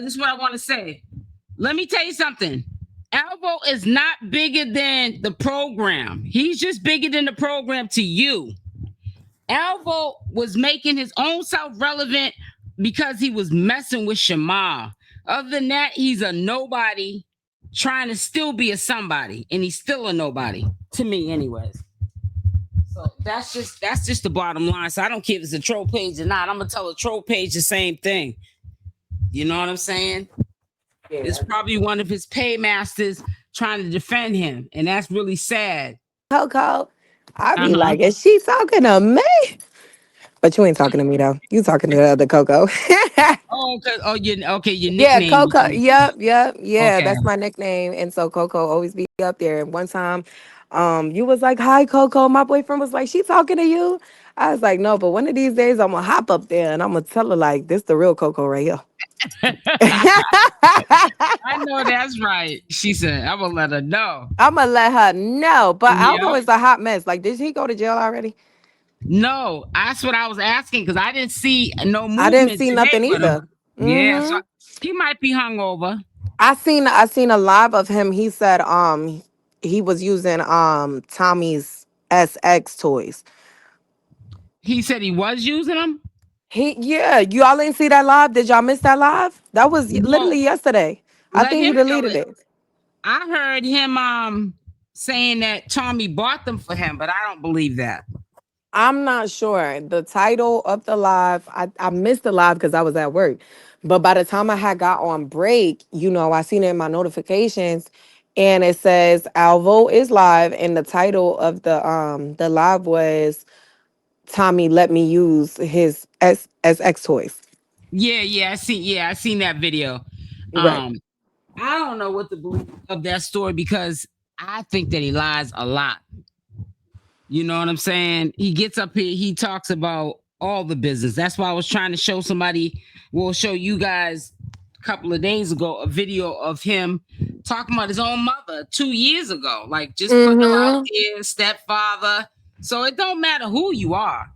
this is what I want to say. Let me tell you something. Alvo is not bigger than the program. He's just bigger than the program to you. Alvo was making his own self relevant because he was messing with Shamar. Other than that, he's a nobody trying to still be a somebody, and he's still a nobody to me, anyways. So that's just the bottom line. So I don't care if it's a troll page or not. I'm gonna tell a troll page the same thing. You know what I'm saying? Yeah. It's probably one of his paymasters trying to defend him, and that's really sad. Coco, I be like, is she talking to me? But you ain't talking to me though. You talking to the other Coco. Your Yeah, nickname. Coco. Yep. Yeah, Okay. that's my nickname. And so Coco always be up there. And one time, you was like, "Hi, Coco." My boyfriend was like, "She talking to you?" I was like, "No," but one of these days I'm gonna hop up there and I'm gonna tell her like, "This the real Coco right here." I know that's right. She said, "I will let her know." I'm gonna let her know. But Alvo Yep. is a hot mess. Like, did he go to jail already? No, that's what I was asking because I didn't see no I didn't movement see today nothing with him. either. Yeah, so Hmm he might be hungover. I seen a live of him. He said he was using Tommy's SX toys. He said he was using them. Yeah, y'all ain't see that live? Did y'all miss that live? That was No, literally yesterday. I let think he him tell deleted it. it. I heard him saying that Tommy bought them for him, but I don't believe that. I'm not sure. The title of the live, I missed the live because I was at work. But by the time I had got on break, I seen it in my notifications and it says Alvo is live and the title of the live was Tommy let me use his SX toys. I seen that video. Right. Um, I don't know what to believe of that story because I think that he lies a lot. You know what I'm saying? He gets up here, he talks about all the business. That's why I was trying to show somebody, we'll show you guys a couple of days ago a video of him talking about his own mother 2 years ago, like just putting her out Mm-hmm. there, stepfather. So it don't matter who you are.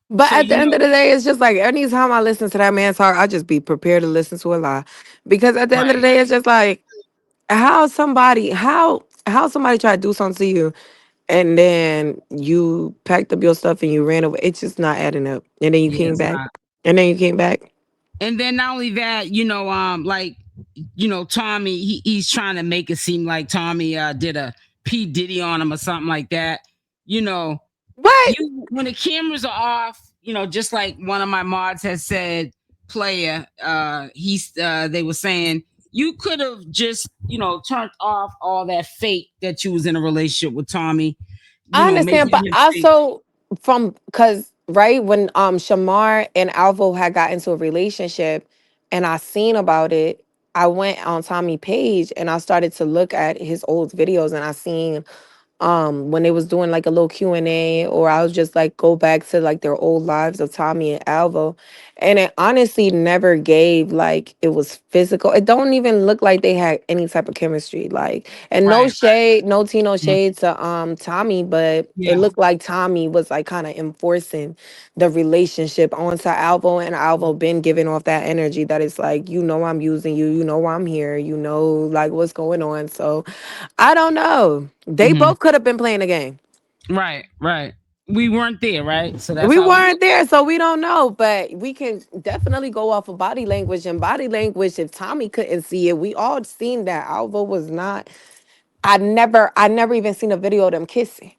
But So at the you end know, of the day, it's just like anytime I listen to that man's heart, I just be prepared to listen to a lie. Because at the end of the right. day, it's just like how somebody try to do something to you and then you packed up your stuff and you ran away. It's just not adding up. And then you Yeah, came it's back. not. And then you came back. And then not only that, Tommy, he's trying to make it seem like Tommy did a P Diddy on him or something like that. You know, What? you when the cameras are off, just like one of my mods has said, player, they were saying you could have just, turned off all that fake that you was in a relationship with Tommy, I understand, making but him think. also from because right when Shamar and Alvo had got into a relationship and I seen about it, I went on Tommy page and I started to look at his old videos and I seen when they was doing like a little Q&A or I was just like go back to like their old lives of Tommy and Alvo and it honestly never gave like it was physical. It don't even look like they had any type of chemistry like and no Right. shade, no tea, no Mhm. shade to Tommy, but it Yeah. looked like Tommy was like kind of enforcing the relationship onto Alvo and Alvo been giving off that energy that it's like I'm using you, I'm here, like what's going on. So I don't know. They Mhm. both could have been playing the game. Right. Right. We weren't there, right? So that's We how we weren't there, so we don't know. But we can definitely go off of body language. And body language, if Tommy couldn't see it, we all seen that Alvo was not. I never even seen a video of them kissing.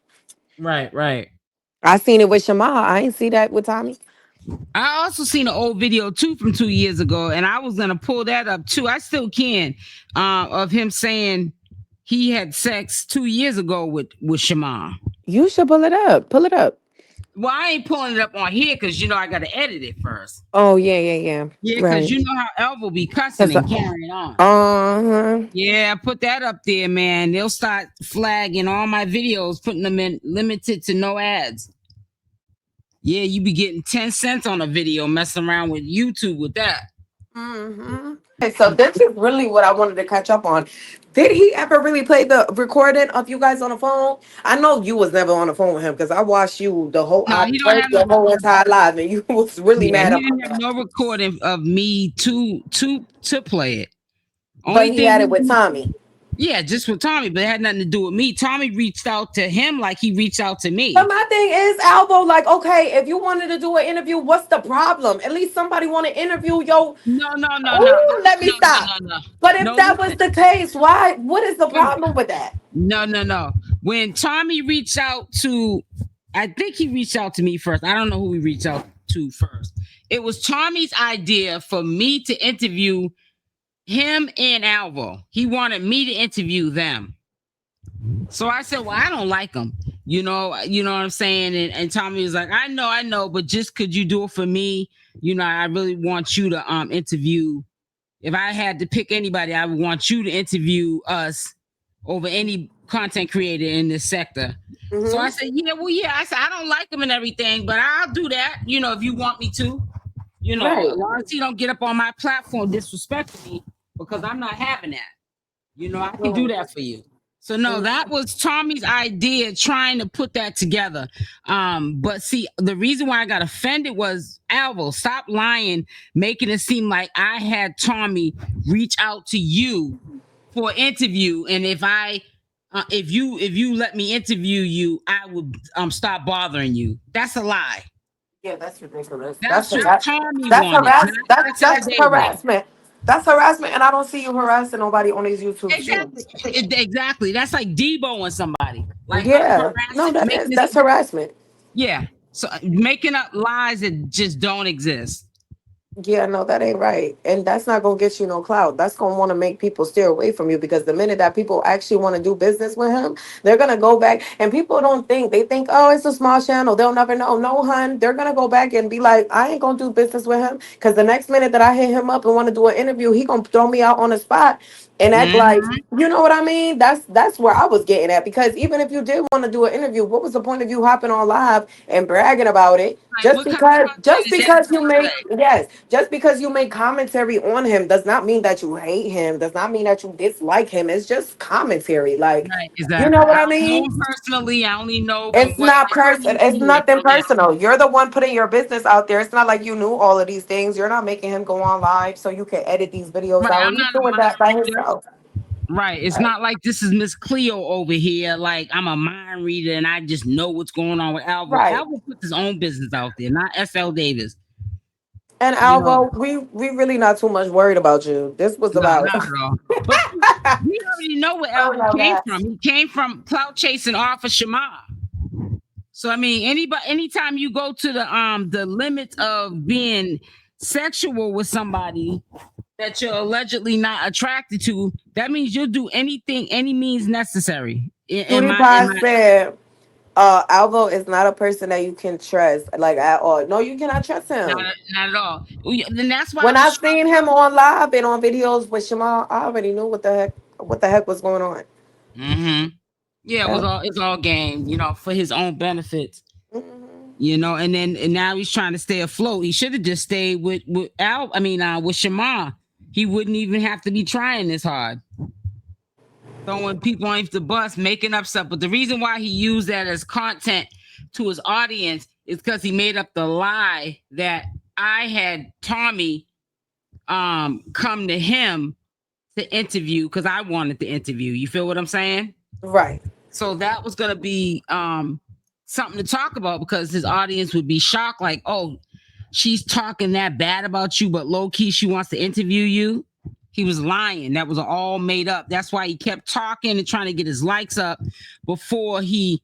right, right. I seen it with Shamar. I ain't see that with Tommy. I also seen an old video too from 2 years ago, and I was gonna pull that up too. I still can, of him saying he had sex 2 years ago with Shamar. You should pull it up. Pull it up. Well, I ain't pulling it up on here because I got to edit it first. Oh yeah, yeah, yeah. Yeah, because Right. you know how Elvo be cussing Cause and carrying on. uh-huh. Yeah, put that up there, man. They'll start flagging all my videos, putting them in limited to no ads. Yeah, you be getting 10 cents on a video messing around with YouTube with that. Mm-hmm. Okay, so this is really what I wanted to catch up on. Did he ever really play the recording of you guys on the phone? I know you was never on the phone with him because I watched you the whole No, I he don't heard have no the whole recording. entire live and you was really Yeah, mad he about didn't have that. no recording of me to play it. But Only he had it thing with Tommy. yeah, just with Tommy, but it had nothing to do with me. Tommy reached out to him like he reached out to But me. my thing is, Alvo, like, okay, if you wanted to do an interview, what's the problem? At least somebody want to interview yo. No, no, no, no, Oh, let me no, no, stop. no, no, But if no. that was Listen, the case, why? What is the when, problem with that? no, no, no. When Tommy reached out to, I think he reached out to me first. I don't know who he reached out to first. It was Tommy's idea for me to interview him and Alvo. He wanted me to interview them. So I said, well, I don't like them. You know what I'm saying? And Tommy was like, I know, but just could you do it for me? I really want you to interview. If I had to pick anybody, I would want you to interview us over any content creator in this sector. So I Hmm. said, yeah, well, yeah. I said, I don't like them and everything, but I'll do that, if you want me to. As Right. long as he don't get up on my platform disrespecting me, because I'm not having that. I can do Right. that for you. So no, that Mhm. was Tommy's idea trying to put that together. But see, the reason why I got offended was Alvo, stop lying, making it seem like I had Tommy reach out to you for an interview, and if you let me interview you, I would stop bothering you. That's a lie. Yeah, that's ridiculous. That's what Tommy That's wanted, not SL that's Davis. harassment. That's harassment, and I don't see you harassing nobody on these YouTube Exactly. streams. Exactly. That's like Deboing somebody. Like Yeah, no, harassing, that making is this. that's harassment. Yeah. So making up lies that just don't exist. Yeah, no, that ain't right. And that's not gonna get you no clout. That's gonna want to make people steer away from you because the minute that people actually want to do business with him, they're gonna go back and people don't think they think, oh, it's a small channel, they'll never know. No, hun, they're gonna go back and be like, I ain't gonna do business with him because the next minute that I hit him up and want to do an interview, he gonna throw me out on the spot and act like, Mhm. you know what I mean? That's where I was getting at because even if you did want to do an interview, what was the point of you hopping on live and bragging about it? Like, what kind of content Just is that because you going to make say? yes, just because you make commentary on him does not mean that you hate him, does not mean that you dislike him. It's just commentary. Like, Right. you know Exactly. what I I don't know mean? him personally. I only know from It's what not I person see it's here. nothing Yeah. personal. You're the one putting your business out there. It's not like you knew all of these things. You're not making him go on live so you can edit these videos Right. out. I'm He's not a doing that by mind reader. himself. Right. It's Right. not like this is Miss Cleo over here. Like I'm a mind reader and I just know what's going on with Alvo. Right. Alvo puts his own business out there, not SL Davis. And You know, Alvo, we really not too much worried about you. This was no, about not at all. But we already know where oh Alvo no, came that. from. He came from clout chasing off of Shamar. So I mean, anytime you go to the limits of being sexual with somebody that you're allegedly not attracted to, that means you'll do anything, any means necessary. Cutie In Pie my said Alvo is not a person that you can trust, like at all. No, you cannot trust him. not at all. Then that's why I When was I shocked. seen him on live and on videos with Shamal, I already knew what the heck was going on. Hmm. Yeah, Yeah. it's all game, for his own benefits. Mhm. And now he's trying to stay afloat. He should have just stayed with with Shamar. He wouldn't even have to be trying this hard. Throwing people off the bus, making up stuff. But the reason why he used that as content to his audience is because he made up the lie that I had Tommy come to him to interview because I wanted to interview. You feel what I'm saying? Right. So that was gonna be something to talk about because his audience would be shocked, like, oh, she's talking that bad about you, but low key she wants to interview you. He was lying. That was all made up. That's why he kept talking and trying to get his likes up before he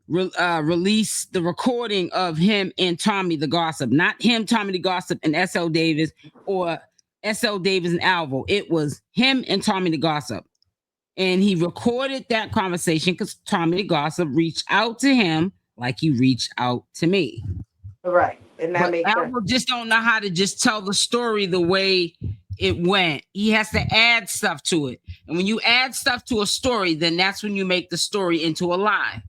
released the recording of him and Tommy the Gossip. Not him, Tommy the Gossip, and SL Davis or SL Davis and Alvo. It was him and Tommy the Gossip. And he recorded that conversation because Tommy the Gossip reached out to him like he reached out to me. Right. And that But makes sense. Alvo just don't know how to just tell the story the way it went. He has to add stuff to it. And when you add stuff to a story, then that's when you make the story into a lie.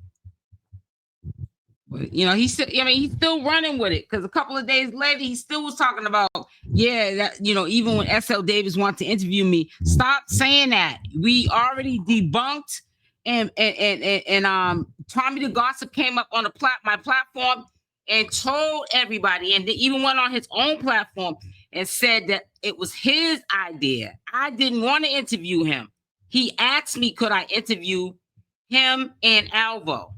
But you know, he's still, I mean, he's still running with it because a couple of days later, he still was talking about, yeah, that, you know, even when SL Davis wanted to interview me, stop saying that. We already debunked, and Tommy the Gossip came up on my platform and told everybody, and they even went on his own platform and said that it was his idea. I didn't want to interview him. He asked me, could I interview him and Alvo,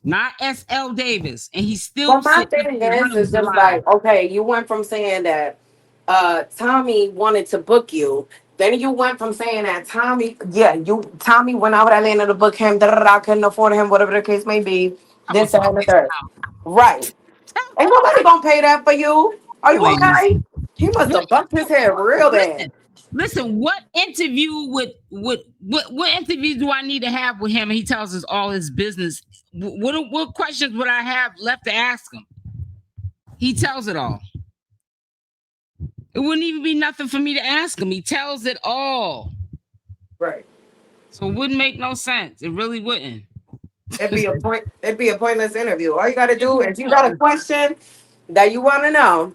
not SL Davis, and he still But my sitting thing running is with the just lie. like, okay, you went from saying that Tommy wanted to book you. Then you went from saying that Tommy went out at the end of the book him, I couldn't afford him, whatever the case may be. I'm gonna This, that, fuck and the his third. Right. Ain't nobody gonna pay that for you. Are you Wait, okay? He must what? have bucked his head real bad. Listen. What interview what interview do I need to have with him? And he tells us all his business. What questions would I have left to ask him? He tells it all. It wouldn't even be nothing for me to ask him. He tells it all. Right. So it wouldn't make no sense. It really wouldn't. It'd be a pointless interview. All you gotta do is you got a question that you wanna know.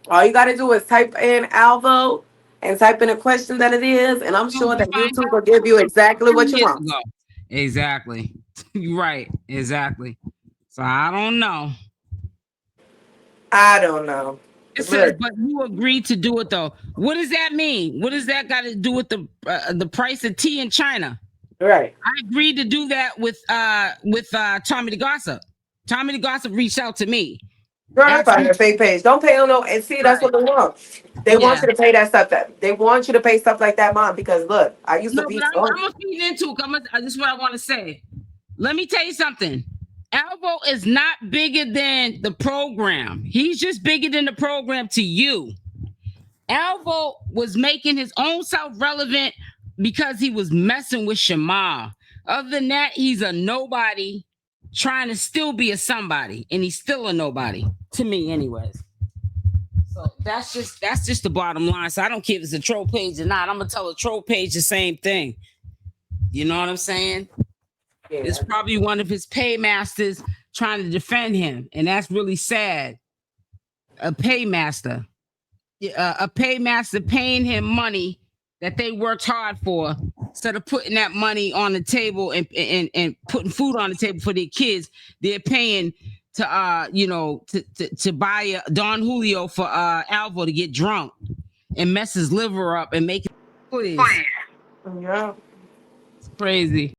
All you gotta do is type in Alvo and type in a question that it is, and I'm sure that YouTube will give you exactly what you Years want. ago. Exactly. Right. Exactly. So I don't know. I don't know. It says, Look, but you agreed to do it though. What does that mean? What does that got to do with the price of tea in China? right. I agreed to do that with Tommy the Gossip. Tommy the Gossip reached out to me. Girl, they Asked find me, their fake page. Don't pay them no. And see, that's right. what they want. They want Yeah. you to pay that stuff. That they want you to pay stuff like that, mom. Because look, I used to No, be but I'm so. gonna feed into it. This is what I want to say. Let me tell you something. Alvo is not bigger than the program. He's just bigger than the program to you. Alvo was making his own self relevant because he was messing with Shamar. Other than that, he's a nobody trying to still be a somebody, and he's still a nobody to me, anyways. So that's just the bottom line. So I don't care if it's a troll page or not. I'm gonna tell a troll page the same thing. You know what I'm saying? It's Yeah. probably one of his paymasters trying to defend him, and that's really sad. A paymaster, a paymaster paying him money that they worked hard for, instead of putting that money on the table and putting food on the table for their kids. They're paying to to buy a Don Julio for Alvo to get drunk and mess his liver up and make it. Please, Yeah. it's crazy.